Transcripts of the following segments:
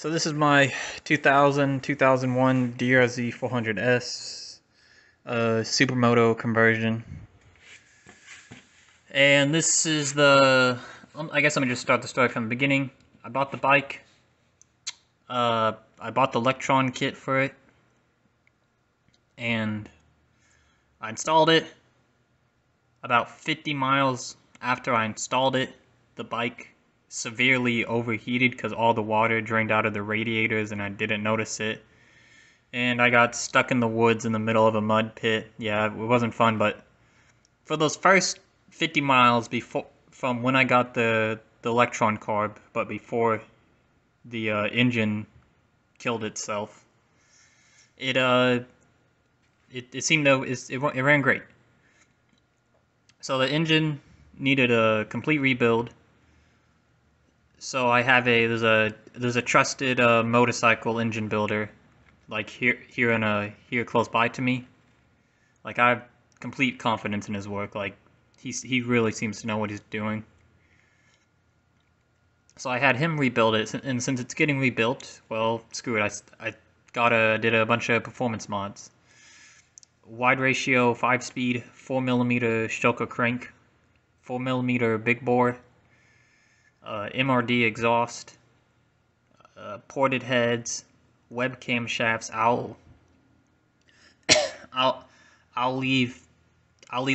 So this is my 2001 DRZ 400S Supermoto conversion. And this is I guess let me just start the story from the beginning. I bought the bike. I bought the Lectron kit for it. And I installed it. About 50 miles after I installed it, the bike severely overheated because all the water drained out of the radiators and I didn't notice it. And I got stuck in the woods in the middle of a mud pit. Yeah, it wasn't fun, but for those first 50 miles before, from when I got the Electron carb, but before the engine killed itself, it seemed it ran great. So the engine needed a complete rebuild. So I have there's a trusted motorcycle engine builder, like here close by to me. Like I have complete confidence in his work. Like he really seems to know what he's doing. So I had him rebuild it, and since it's getting rebuilt, well, screw it. I did a bunch of performance mods. Wide ratio 5-speed 4mm Stoker crank, 4mm big bore, MRD exhaust, ported heads, webcam shafts. I'll leave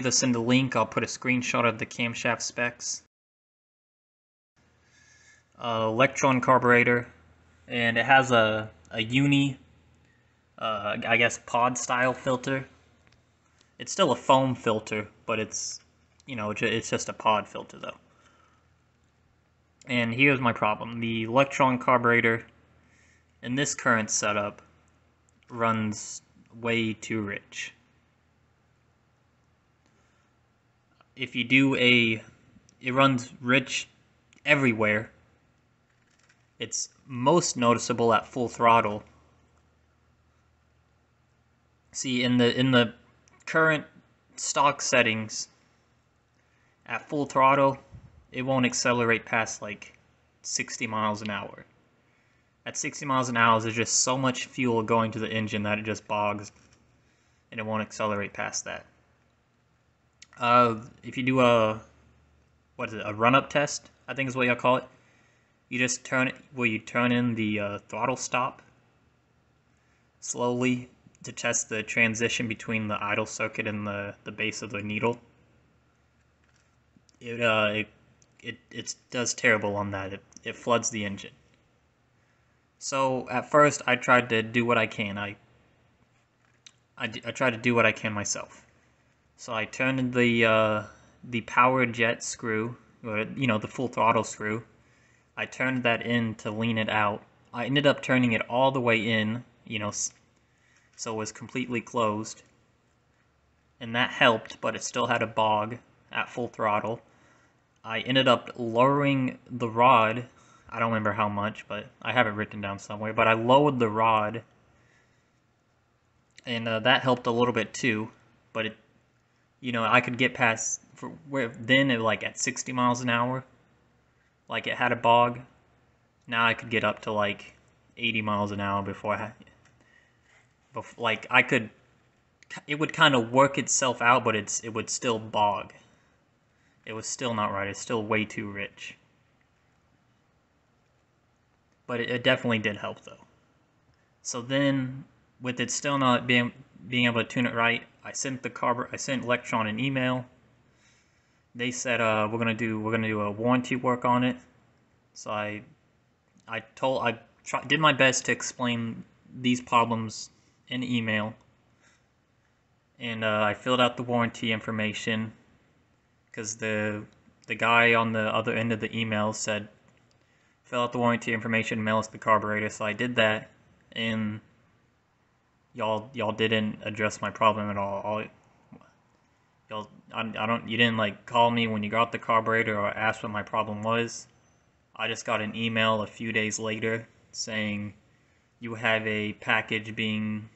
this in the link. I'll put a screenshot of the camshaft specs. Lectron carburetor, and it has a uni, I guess pod style filter. It's still a foam filter, but it's just a pod filter though. And here's my problem: the Lectron carburetor in this current setup runs way too rich. If you do it runs rich everywhere. It's most noticeable at full throttle. See, in the current stock settings, at full throttle, it won't accelerate past like 60 miles an hour. At 60 miles an hour, there's just so much fuel going to the engine that it just bogs, and it won't accelerate past that. If you do a run-up test, I think is what y'all call it. You just turn in the throttle stop slowly to test the transition between the idle circuit and the base of the needle. It does terrible on that. It floods the engine. So at first I tried to do what I can. I tried to do what I can myself. So I turned the power jet screw, or the full throttle screw. I turned that in to lean it out. I ended up turning it all the way in, so it was completely closed. And that helped, but it still had a bog at full throttle. I ended up lowering the rod. I don't remember how much, but I have it written down somewhere. But I lowered the rod, and that helped a little bit too. But I could get past like at 60 miles an hour. Like it had a bog. Now I could get up to like 80 miles an hour it would kind of work itself out, but it would still bog. It was still not right. It's still way too rich. But it definitely did help though. So then, with it still not being able to tune it right, I sent Lectron an email. They said we're gonna do a warranty work on it. So I did my best to explain these problems in email, and I filled out the warranty information because the guy on the other end of the email said fill out the warranty information, mail us the carburetor. So I did that, and y'all didn't address my problem at all. You didn't like call me when you got the carburetor or ask what my problem was. I just got an email a few days later saying you have a package being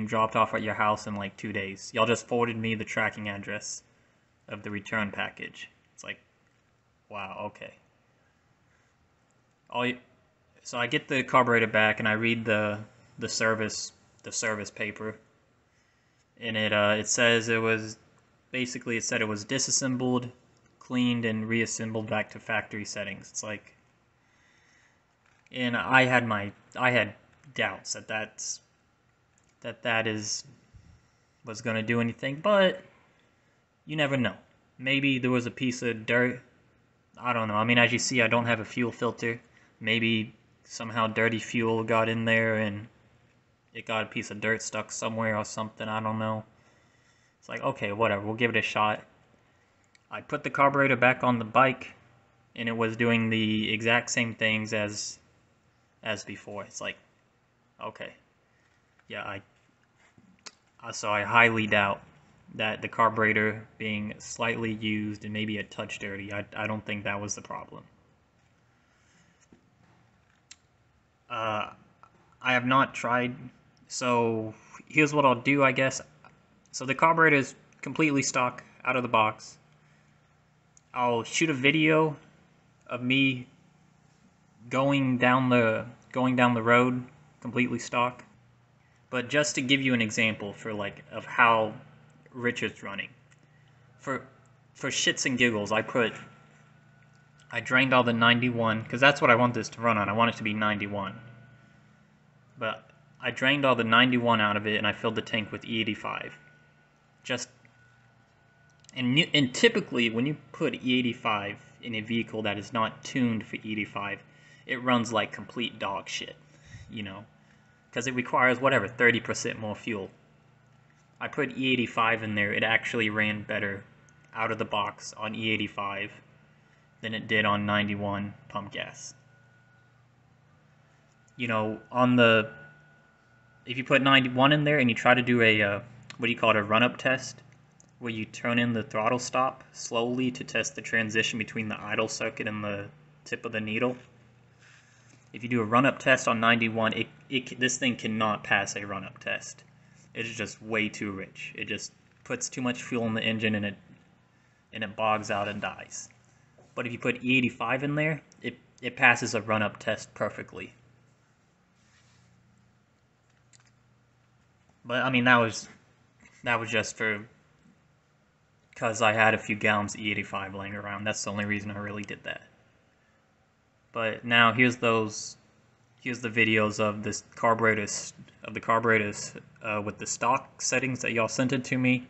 dropped off at your house in like 2 days. Y'all just forwarded me the tracking address of the return package. It's like, wow, okay. So I get the carburetor back and I read the service paper, and it says it was basically, it said it was disassembled, cleaned, and reassembled back to factory settings. It's like, and I had doubts that was gonna do anything, but you never know. Maybe there was a piece of dirt. I don't know. I mean, as you see, I don't have a fuel filter. Maybe somehow dirty fuel got in there and it got a piece of dirt stuck somewhere or something. I don't know. It's like, okay, whatever. We'll give it a shot. I put the carburetor back on the bike, and it was doing the exact same things as before. It's like, okay, yeah. So I highly doubt that the carburetor being slightly used and maybe a touch dirty. I don't think that was the problem. I have not tried. So here's what I'll do, I guess. So the carburetor is completely stock out of the box. I'll shoot a video of me going down the road completely stock. But just to give you an example of how Richard's running. For shits and giggles, I drained all the 91 because that's what I want this to run on. I want it to be 91. But I drained all the 91 out of it and I filled the tank with E85. And typically when you put E85 in a vehicle that is not tuned for E85, it runs like complete dog shit, you know, because it requires whatever 30% more fuel. I put E85 in there, it actually ran better out of the box on E85 than it did on 91 pump gas. You know, if you put 91 in there and you try to do a a run-up test, where you turn in the throttle stop slowly to test the transition between the idle circuit and the tip of the needle. If you do a run-up test on 91, this thing cannot pass a run-up test. It's just way too rich. It just puts too much fuel in the engine and it bogs out and dies. But if you put E85 in there, it passes a run-up test perfectly. But I mean, that was just because I had a few gallons of E85 laying around. That's the only reason I really did that. But now here's the videos of the carburetors with the stock settings that y'all sent it to me.